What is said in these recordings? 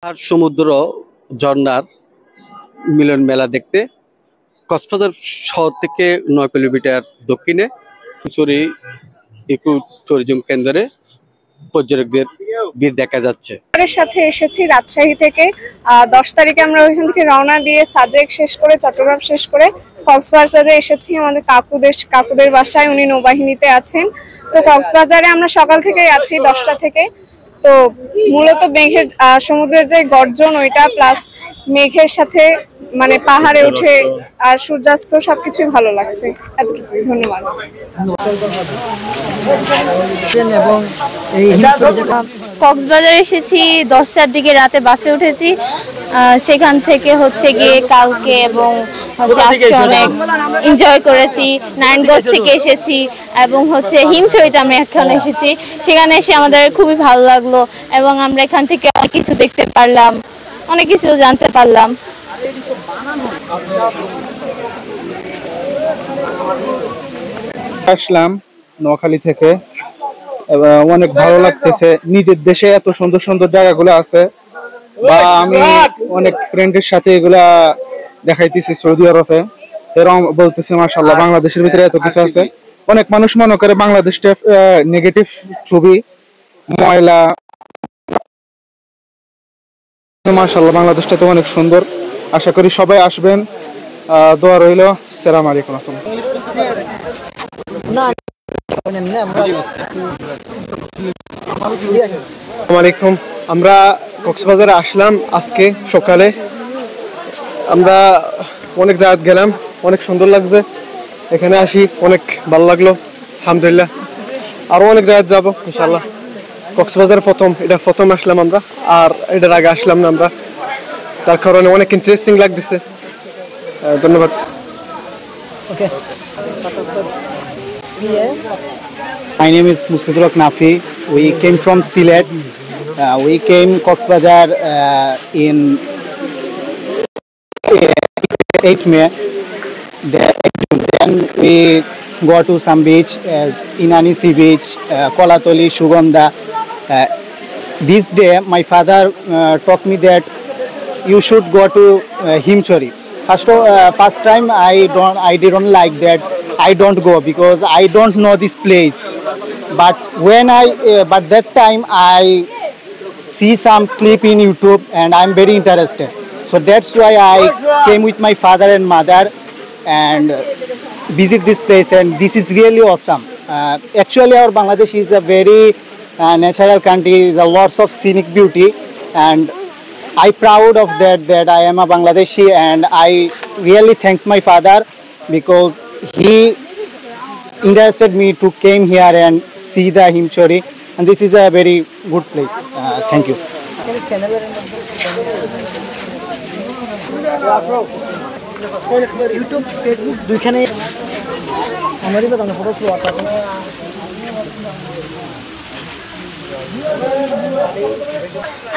আর সমুদ্র ঝর্ণার মিলন মেলা দেখতে কক্সবাজার শহর থেকে ৯ কিলোমিটার দক্ষিণে মিসরি ইকো ট্যুরিজম কেন্দ্রে পর্যটকদের ভিড় দেখা যাচ্ছে। সাথে এসেছি রাজশাহী থেকে। 10 তারিখে আমরা ওইখান থেকে রওনা দিয়ে সাজেক শেষ করে চট্টগ্রাম শেষ করে কক্সবাজারে এসেছি আমাদের কাকুদের বাসায়। উনি নৌবাহিনীতে আছেন। তো কক্সবাজারে আমরা সকাল থেকেই আছি 10টা থেকে। তো মূলত মেঘের সমুদ্রের যে গর্জন ওইটা প্লাস মেঘের সাথে মানে পাহাড়ে উঠে আর সূর্যাস্ত সবকিছুই ভালো লাগছে। এতটুকুই, ধন্যবাদ। কক্সবাজারে এসেছি 10টার দিকে, রাতে বাসে উঠেছি। সেখান থেকে হচ্ছে গিয়ে কালকে এবং আজকে অনেক এনজয় করেছি। নারায়ণগঞ্জ থেকে এসেছি এবং হচ্ছে হিমছড়িতে আমি এখন এসেছি। সেখানে এসে আমাদের খুবই ভালো লাগলো এবং আমরা এখান থেকে অনেক কিছু দেখতে পারলাম, অনেক কিছু জানতে পারলাম। আসলাম নোয়াখালী থেকে এবং অনেক ভালো লাগতেছে। নিজের দেশে এত সুন্দর সুন্দর জায়গাগুলো আছে, বা আমি অনেক ফ্রেন্ডের সাথে এগুলা দেখাইতেছি সৌদি আরবে, এরকম বলতেছে মাশাআল্লাহ বাংলাদেশের ভিতরে এত কিছু আছে। অনেক মানুষ মনে করে বাংলাদেশটা নেগেটিভ ছবি, ময়লা। মাশাআল্লাহ বাংলাদেশটা তো অনেক সুন্দর। আশা করি সবাই আসবেন। দোয়া রইল। আসসালামু আলাইকুম। আসসালামাইকুম। আমরা কক্সবাজারে আসলাম আজকে সকালে। আমরা অনেক জায়গা গেলাম, অনেক সুন্দর লাগছে। এখানে আসি অনেক ভালো লাগলো, আলহামদুলিল্লাহ। আরো অনেক জায়গায় যাবো ইনশাল্লাহ। কক্সবাজার প্রথম আসলাম আমরা, আর এটার আগে আসলাম না আমরা, তার কারণে অনেক ইন্টারেস্টিং লাগতেছে। ধন্যবাদ। My name is Musfiqul Haq Nafi. We came from Sylhet. We came Coxbazar in 8 May. Then we go to some beach as Inani Sea Beach, Kolatoli, Sugandha. This day, my father taught me that you should go to Himchori. First time I didn't like that. I don't go because I don't know this place. But but that time I see some clip in YouTube and I'm very interested. So that's why I came with my father and mother and visit this place, and this is really awesome. Actually, our Bangladesh is a very natural country. There are lots of scenic beauty, and I proud of that I am a Bangladeshi, and I really thanks my father because he interested me to came here and see the Himchori, and this is a very good place. Thank you. YouTube, Facebook দুইখানে আমারই বাগানে photo তোলা আছে।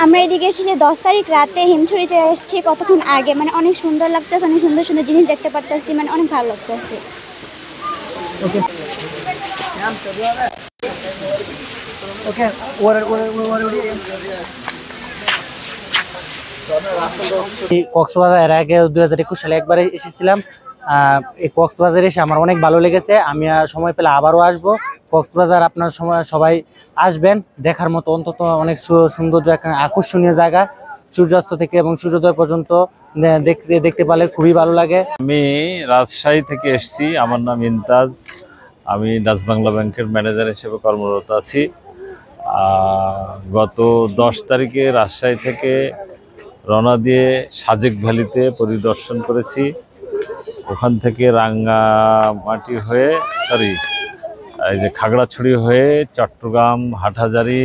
আমরা এদিকে এসেছি 10 তারিখ রাতে হিমছড়িতে এসেছি কতক্ষণ আগে। মানে অনেক সুন্দর লাগতেছে, অনেক সুন্দর সুন্দর জিনিস দেখতে পারতেছি, মানে অনেক ভালো লাগতেছে। কক্সবাজার এর আগে 2021 সালে একবারে এসেছিলাম। এই কক্সবাজারে এসে আমার অনেক ভালো লেগেছে। আমি সময় পেলে আবারও আসবো। কক্সবাজার আপনার সবাই আসবেন, দেখার মতো অন্তত অনেক সুন্দর আকর্ষণীয় জায়গা। সূর্যাস্ত থেকে এবং সূর্যোদয় পর্যন্ত দেখতে পারলে খুবই ভালো লাগে। আমি রাজশাহী থেকে এসেছি। আমার নাম ইমতাজ। আমি ডাচ বাংলা ব্যাংকের ম্যানেজার হিসেবে কর্মরত আছি। গত 10 তারিখে রাজশাহী থেকে রওনা দিয়ে সাজেক ভ্যালিতে পরিদর্শন করেছি। ওখান থেকে রাঙ্গামাটি হয়ে এই যে খাগড়াছড়ি হয়ে চট্টগ্রাম, হাটহাজারী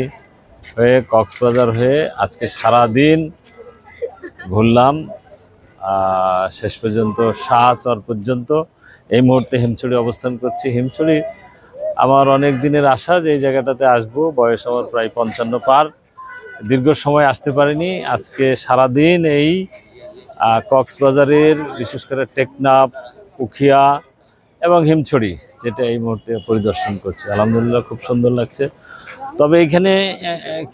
হয়ে কক্সবাজার হয়ে আজকে সারাদিন ঘুরলাম। শেষ পর্যন্ত শাহচর পর্যন্ত। এই মুহূর্তে হিমছড়ি অবস্থান করছি। হিমছড়ি আমার অনেক দিনের আশা যে এই জায়গাটাতে আসবো। বয়স আমার প্রায় 55 পার। দীর্ঘ সময় আসতে পারিনি। আজকে সারাদিন এই কক্সবাজারের বিশেষ করে টেকনাফ, উখিয়া এবং হিমছড়ি যেটা এই মুহূর্তে পরিদর্শন করছি। আলহামদুলিল্লাহ খুব সুন্দর লাগছে। তবে এখানে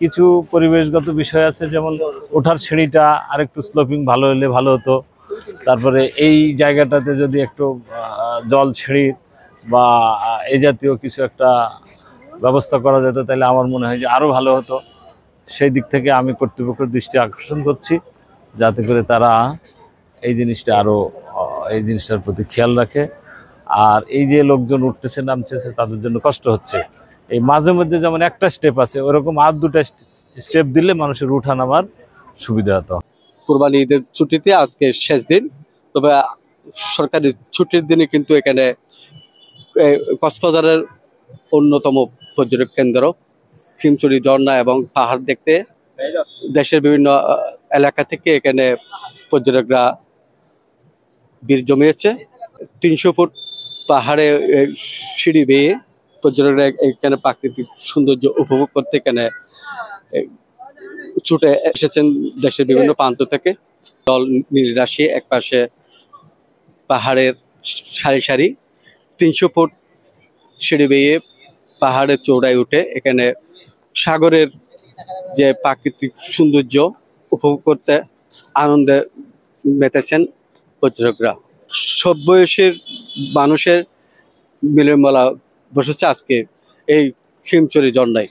কিছু পরিবেশগত বিষয় আছে, যেমন ওঠার সিঁড়িটা আরেকটু স্লোপিং ভালো হলে ভালো হতো। তারপরে এই জায়গাটাতে যদি একটু জল সিঁড়ির বা এই জাতীয় কিছু একটা ব্যবস্থা করা যেত তাহলে আমার মনে হয় যে আরও ভালো হতো। সেই দিক থেকে আমি কর্তৃপক্ষের দৃষ্টি আকর্ষণ করছি যাতে করে তারা এই জিনিসটার প্রতি খেয়াল রাখে। আর এই যে লোকজন উঠতেছে নামতেছে তাদের জন্য কষ্ট হচ্ছে, এই মাঝে মধ্যে যেমন একটা স্টেপ আছে ওরকম আর দুটা স্টেপ দিলে মানুষের উঠা নামার সুবিধা হতো। কুরবানি ঈদের ছুটিতে আজকে শেষ দিন, তবে সরকারি ছুটির দিনে কিন্তু এখানে কক্সবাজারের অন্যতম পর্যটক কেন্দ্র হিমছড়ি ঝর্ণা এবং পাহাড় দেখতে দেশের বিভিন্ন এলাকা থেকে এখানে পর্যটকরা ভিড় জমিয়েছে। 300 ফুট পাহাড়ে সিঁড়ি বেয়ে পর্যটকরা এখানে প্রাকৃতিক সৌন্দর্য উপভোগ করতে এখানে ছুটে এসেছেন দেশের বিভিন্ন প্রান্ত থেকে। জল নিরাশি একপাশে পাহাড়ের সারি সারি 300 ফুট সিঁড়ি বেয়ে পাহাড়ের চূড়ায় উঠে এখানে সাগরের যে প্রাকৃতিক সৌন্দর্য উপভোগ করতে আনন্দে মেতেছেন পর্যটকরা। সব বয়সের মানুষের মিলনমেলা বসেছে আজকে এই হিমছড়ি ঝর্ণায়।